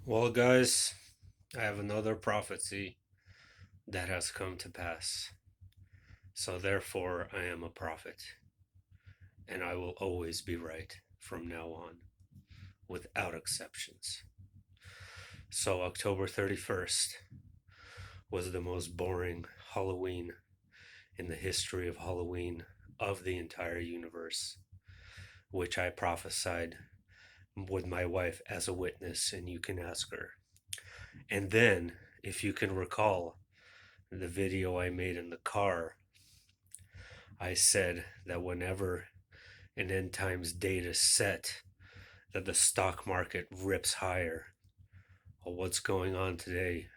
Well, guys, I have another prophecy that has come to pass. So, therefore, I am a prophet, and I will always be right from now on, without exceptions. So, October 31st was the most boring Halloween in the history of Halloween of the entire universe, which I prophesied with my wife as a witness, and you can ask her. And then, if you can recall the video I made in the car, I said that whenever an end times date is set, that the stock market rips higher. Well, what's going on today?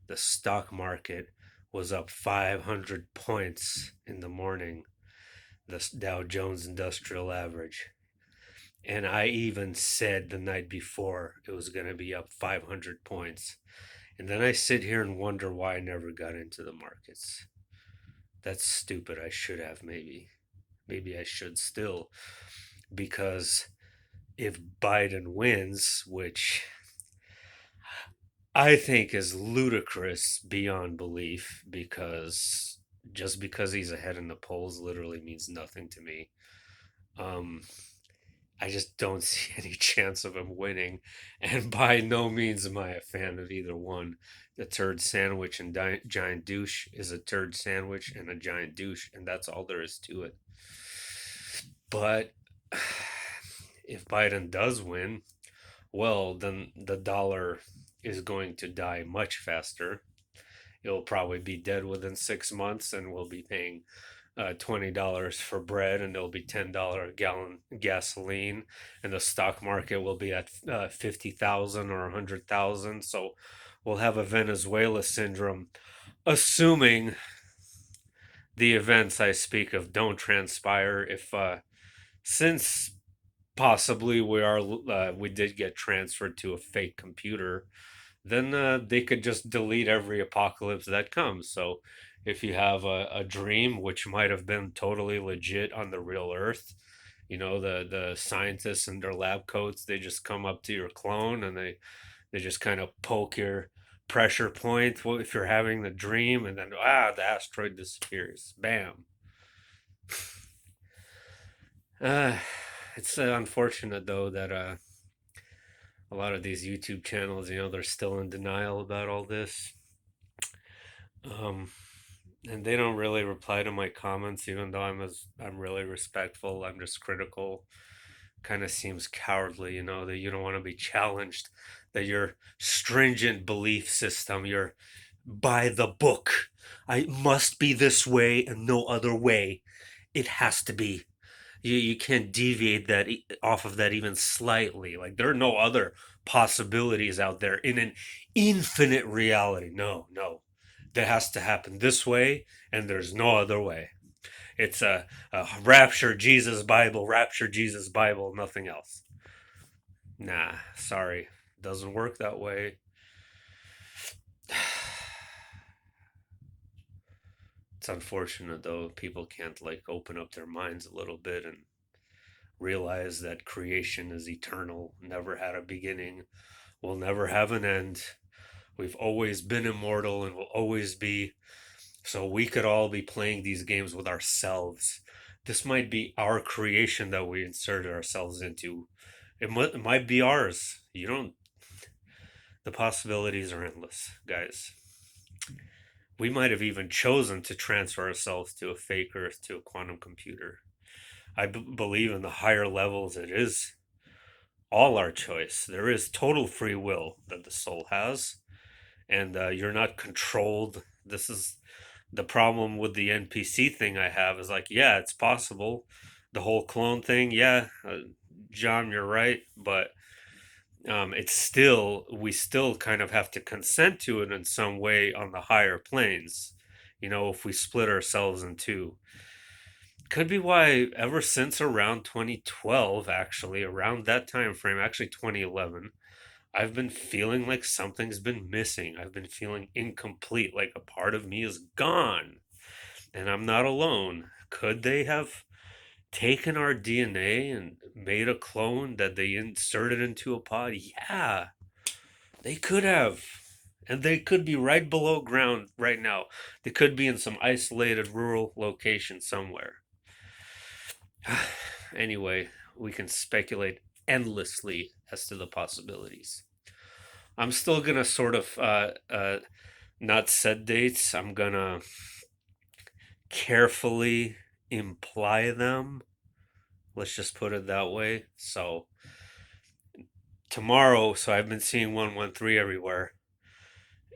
The stock market was up 500 points in the morning, the Dow Jones Industrial Average. And I even said the night before it was going to be up 500 points. And then I sit here and wonder why I never got into the markets. That's stupid. I should have, maybe. Maybe I should still. Because if Biden wins, which I think is ludicrous beyond belief, because just because he's ahead in the polls literally means nothing to me. Um, I just don't see any chance of him winning, and by no means am I a fan of either one. The turd sandwich and giant douche is a turd sandwich and a giant douche, and that's all there is to it. But if Biden does win, well, then the dollar is going to die much faster. It'll probably be dead within 6 months, and we'll be paying $20 for bread, and it'll be $10 a gallon gasoline, and the stock market will be at 50,000 or 100,000. So we'll have a Venezuela syndrome, assuming the events I speak of don't transpire. If since possibly we did get transferred to a fake computer, then they could just delete every apocalypse that comes. So if you have a dream which might have been totally legit on the real Earth, the scientists in their lab coats, they just come up to your clone and they just kind of poke your pressure point if you're having the dream, and then the asteroid disappears. Bam. Uh, it's unfortunate though that a lot of these YouTube channels, they're still in denial about all this. Um, and they don't really reply to my comments, even though I'm really respectful. I'm just critical. Kind of seems cowardly, that you don't want to be challenged, that your stringent belief system, your by the book, I must be this way and no other way. It has to be. You can't deviate that off of that even slightly. Like there are no other possibilities out there in an infinite reality. No, no, that has to happen this way, and there's no other way. It's a rapture Jesus Bible, nothing else. Nah, sorry, doesn't work that way. It's unfortunate though, people can't like open up their minds a little bit and realize that creation is eternal, never had a beginning, will never have an end. We've always been immortal and will always be. So we could all be playing these games with ourselves. This might be our creation that we inserted ourselves into. It might be ours. You don't. The possibilities are endless, guys. We might have even chosen to transfer ourselves to a fake Earth, to a quantum computer. I believe in the higher levels it is all our choice. There is total free will that the soul has, and you're not controlled. This is the problem with the NPC thing I have, is like, yeah, it's possible. The whole clone thing, yeah, John, you're right, but we still kind of have to consent to it in some way on the higher planes. If we split ourselves in two. Could be why ever since around 2012, actually, around that time frame, actually 2011, I've been feeling like something's been missing. I've been feeling incomplete, like a part of me is gone. And I'm not alone. Could they have taken our DNA and made a clone that they inserted into a pod? Yeah. They could have. And they could be right below ground right now. They could be in some isolated rural location somewhere. Anyway, we can speculate endlessly as to the possibilities. I'm still gonna sort of not set dates. I'm gonna carefully imply them. Let's just put it that way. So tomorrow, so I've been seeing 113 everywhere.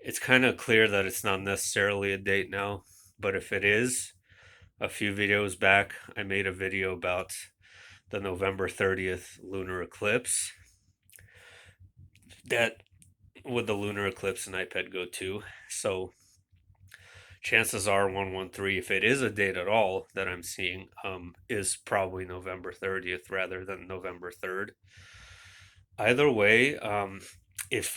It's kind of clear that it's not necessarily a date now, but if it is, a few videos back, I made a video about the November 30th lunar eclipse. That with the lunar eclipse and iPad Go 2. So chances are 113, if it is a date at all that I'm seeing, is probably November 30th rather than November 3rd. Either way, if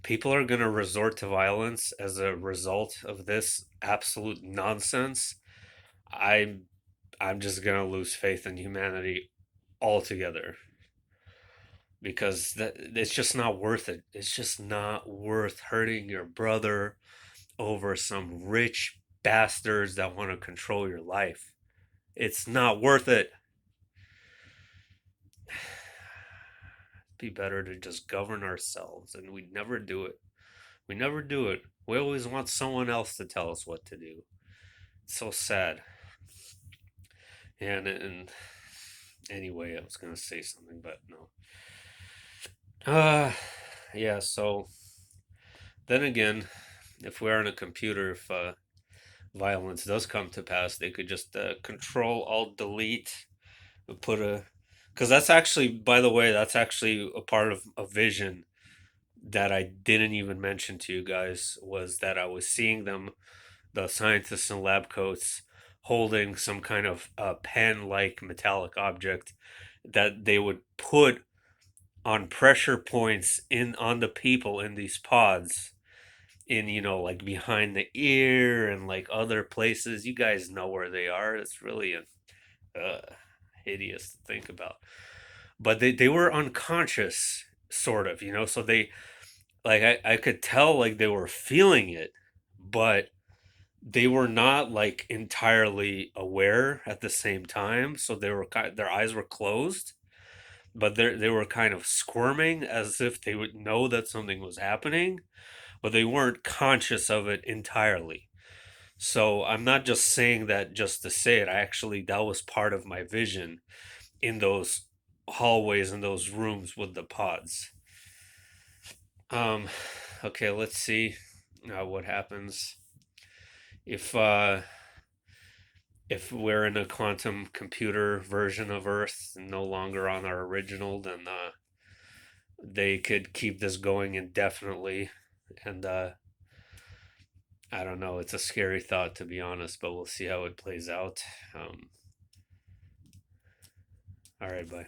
people are going to resort to violence as a result of this absolute nonsense, I'm I'm just going to lose faith in humanity altogether because it's just not worth it. It's just not worth hurting your brother over some rich bastards that want to control your life. It's not worth it. It'd be better to just govern ourselves, and we never do it. We never do it. We always want someone else to tell us what to do. It's so sad. And anyway, I was gonna say something, but no. Uh yeah. So then again, if we're on a computer, if violence does come to pass, they could just Control Alt Delete, put a, because that's actually, by the way, that's actually a part of a vision that I didn't even mention to you guys, was that I was seeing them, the scientists in lab coats, holding some kind of pen-like metallic object that they would put on pressure points in on the people in these pods, in, like behind the ear and like other places. You guys know where they are. It's really hideous to think about. But they were unconscious, sort of, so they, like, I could tell like they were feeling it, but they were not like entirely aware at the same time. So they were their eyes were closed, but they were kind of squirming as if they would know that something was happening, but they weren't conscious of it entirely. So I'm not just saying that just to say it. I actually, that was part of my vision in those hallways, in those rooms with the pods. Um, okay, let's see what happens if if we're in a quantum computer version of Earth, no longer on our original. Then they could keep this going indefinitely, and I don't know. It's a scary thought, to be honest, but we'll see how it plays out. All right, bye.